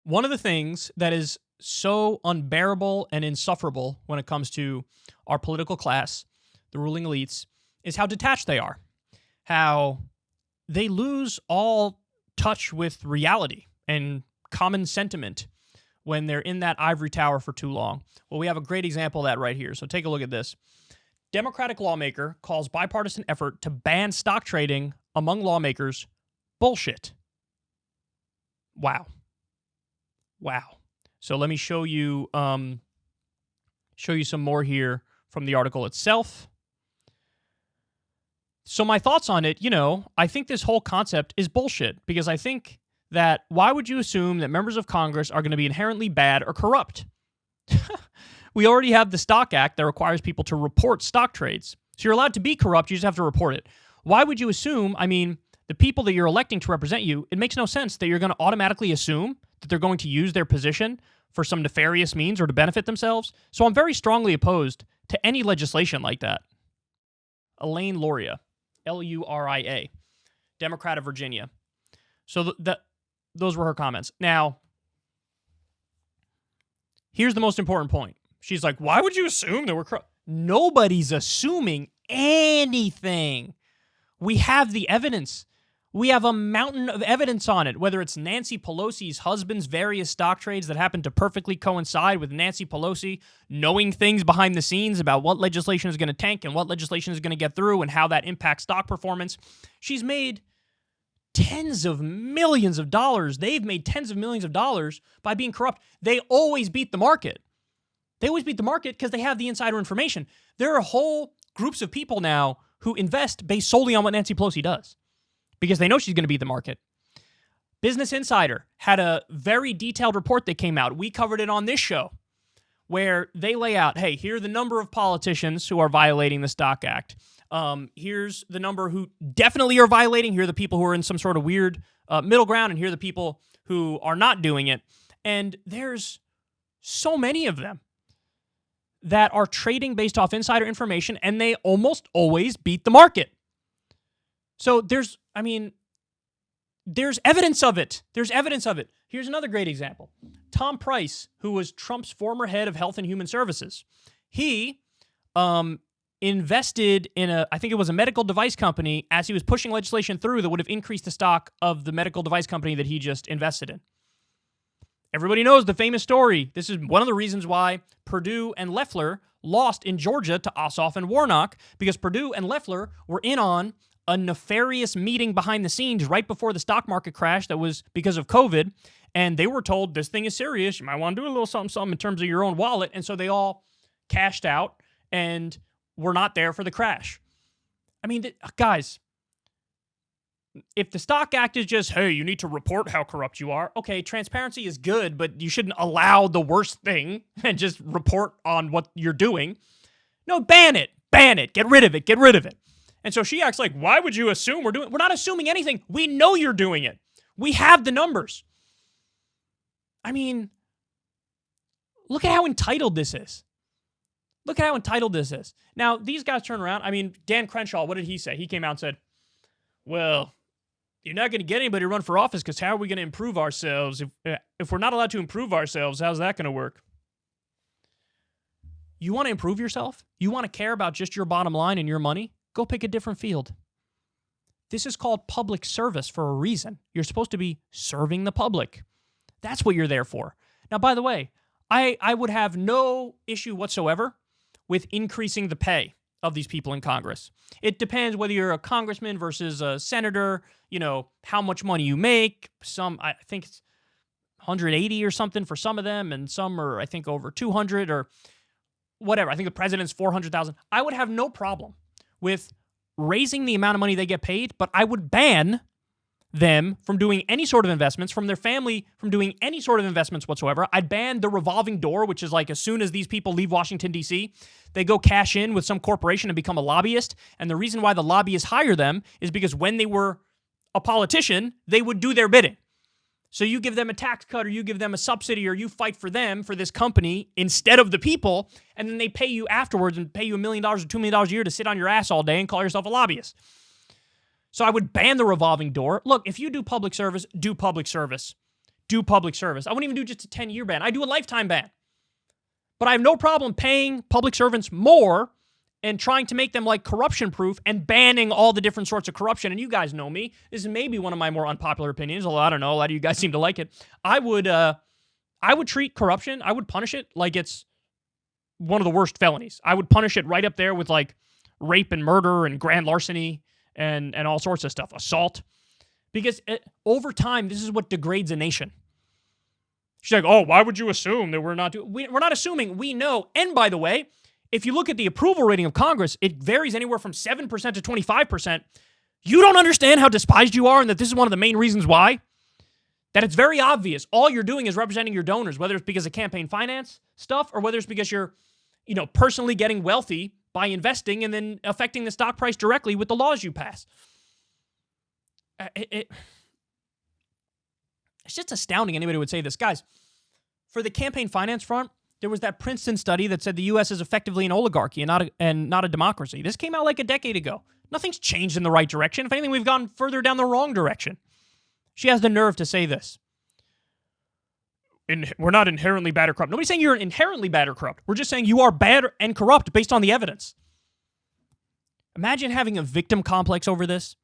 One of the things that is so unbearable and insufferable when it comes to our political class, the ruling elites, is how detached they are, how they lose all touch with reality and common sentiment when they're in that ivory tower for too long. Well, we have a great example of that right here. So take a look at this. Democratic lawmaker calls bipartisan effort to ban stock trading among lawmakers bullshit. Wow. Wow. So let me show you some more here from the article itself. So my thoughts on it, I think this whole concept is bullshit, because I think that why would you assume that members of Congress are going to be inherently bad or corrupt? We already have the Stock Act that requires people to report stock trades. So you're allowed to be corrupt, you just have to report it. Why would you assume, the people that you're electing to represent you, it makes no sense that you're going to automatically assume that they're going to use their position for some nefarious means or to benefit themselves. So I'm very strongly opposed to any legislation like that. Elaine Luria, Luria, Democrat of Virginia. So those were her comments. Now, here's the most important point. She's like, why would you assume that we're corrupt? Nobody's assuming anything. We have the evidence. We have a mountain of evidence on it, whether it's Nancy Pelosi's husband's various stock trades that happen to perfectly coincide with Nancy Pelosi knowing things behind the scenes about what legislation is going to tank and what legislation is going to get through and how that impacts stock performance. She's made tens of millions of dollars. They've made tens of millions of dollars by being corrupt. They always beat the market. They always beat the market because they have the insider information. There are whole groups of people now who invest based solely on what Nancy Pelosi does, because they know she's going to beat the market. Business Insider had a very detailed report that came out. We covered it on this show, where they lay out, hey, here are the number of politicians who are violating the Stock Act. Here's the number who definitely are violating. Here are the people who are in some sort of weird middle ground, and here are the people who are not doing it. And there's so many of them that are trading based off insider information, and they almost always beat the market. So there's evidence of it. There's evidence of it. Here's another great example. Tom Price, who was Trump's former head of Health and Human Services, he invested in I think it was a medical device company as he was pushing legislation through that would have increased the stock of the medical device company that he just invested in. Everybody knows the famous story. This is one of the reasons why Perdue and Loeffler lost in Georgia to Ossoff and Warnock, because Perdue and Loeffler were in on a nefarious meeting behind the scenes right before the stock market crash that was because of COVID, and they were told, this thing is serious, you might want to do a little something in terms of your own wallet, and so they all cashed out and were not there for the crash. Guys, if the Stock Act is just, hey, you need to report how corrupt you are, okay, transparency is good, but you shouldn't allow the worst thing and just report on what you're doing. No, ban it, get rid of it. And so she acts like, why would you assume we're not assuming anything. We know you're doing it. We have the numbers. Look at how entitled this is. Now, these guys turn around. Dan Crenshaw, what did he say? He came out and said, well, you're not going to get anybody to run for office because how are we going to improve ourselves? If we're not allowed to improve ourselves, how's that going to work? You want to improve yourself? You want to care about just your bottom line and your money? Go pick a different field. This is called public service for a reason. You're supposed to be serving the public. That's what you're there for. Now, by the way, I would have no issue whatsoever with increasing the pay of these people in Congress. It depends whether you're a congressman versus a senator, how much money you make. Some, I think it's 180 or something for some of them, and some are, I think, over 200 or whatever. I think the president's 400,000. I would have no problem with raising the amount of money they get paid, but I would ban them from doing any sort of investments, from their family from doing any sort of investments whatsoever. I'd ban the revolving door, which is like as soon as these people leave Washington, D.C., they go cash in with some corporation and become a lobbyist. And the reason why the lobbyists hire them is because when they were a politician, they would do their bidding. So you give them a tax cut or you give them a subsidy or you fight for them, for this company, instead of the people, and then they pay you afterwards and pay you $1 million or $2 million a year to sit on your ass all day and call yourself a lobbyist. So I would ban the revolving door. Look, if you do public service, do public service. do public service. I wouldn't even do just a 10-year ban. I do a lifetime ban. But I have no problem paying public servants more and trying to make them like corruption-proof and banning all the different sorts of corruption. And you guys know me. This is maybe one of my more unpopular opinions, although I don't know. A lot of you guys seem to like it. I would treat corruption, I would punish it like it's one of the worst felonies. I would punish it right up there with like rape and murder and grand larceny and all sorts of stuff, assault. Because over time, this is what degrades a nation. She's like, oh, why would you assume that we're not doing... We're not assuming, we know. And by the way, if you look at the approval rating of Congress, it varies anywhere from 7% to 25%. You don't understand how despised you are and that this is one of the main reasons why? That it's very obvious. All you're doing is representing your donors, whether it's because of campaign finance stuff or whether it's because you're, personally getting wealthy by investing and then affecting the stock price directly with the laws you pass. It's just astounding anybody would say this. Guys, for the campaign finance front, there was that Princeton study that said the U.S. is effectively an oligarchy and not a democracy. This came out like a decade ago. Nothing's changed in the right direction. If anything, we've gone further down the wrong direction. She has the nerve to say this. We're not inherently bad or corrupt. Nobody's saying you're inherently bad or corrupt. We're just saying you are bad and corrupt based on the evidence. Imagine having a victim complex over this.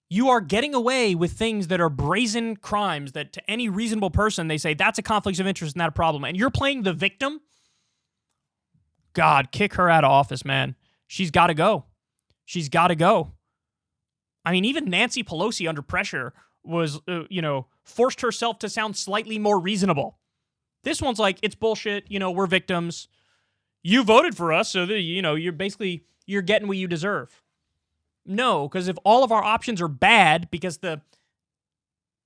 You are getting away with things that are brazen crimes that to any reasonable person, they say, that's a conflict of interest and not a problem. And you're playing the victim? God, kick her out of office, man. She's got to go. She's got to go. I mean, even Nancy Pelosi under pressure was, forced herself to sound slightly more reasonable. This one's like, it's bullshit. We're victims. You voted for us, so that, you're getting what you deserve. No, because if all of our options are bad because the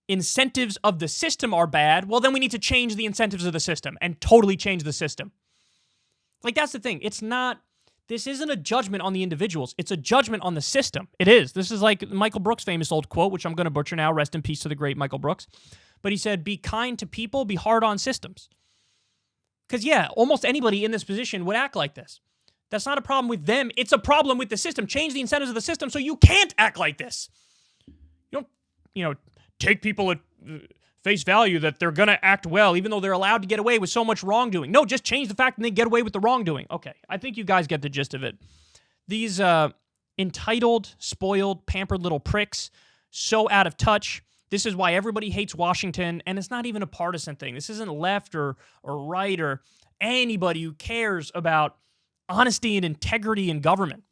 incentives of the system are bad, well, then we need to change the incentives of the system and totally change the system. Like, that's the thing. This isn't a judgment on the individuals. It's a judgment on the system. It is. This is like Michael Brooks' famous old quote, which I'm going to butcher now. Rest in peace to the great Michael Brooks. But he said, be kind to people, be hard on systems. Because, yeah, almost anybody in this position would act like this. That's not a problem with them. It's a problem with the system. Change the incentives of the system so you can't act like this. You don't, take people at face value that they're going to act well, even though they're allowed to get away with so much wrongdoing. No, just change the fact that they get away with the wrongdoing. Okay, I think you guys get the gist of it. These entitled, spoiled, pampered little pricks, so out of touch. This is why everybody hates Washington, and it's not even a partisan thing. This isn't left or right or anybody who cares about honesty and integrity in government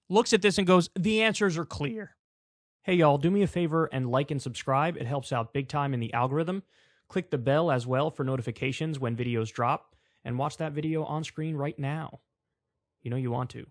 looks at this and goes, the answers are clear. Hey, y'all, do me a favor and like and subscribe. It helps out big time in the algorithm. Click the bell as well for notifications when videos drop, and watch that video on screen right now. You know you want to.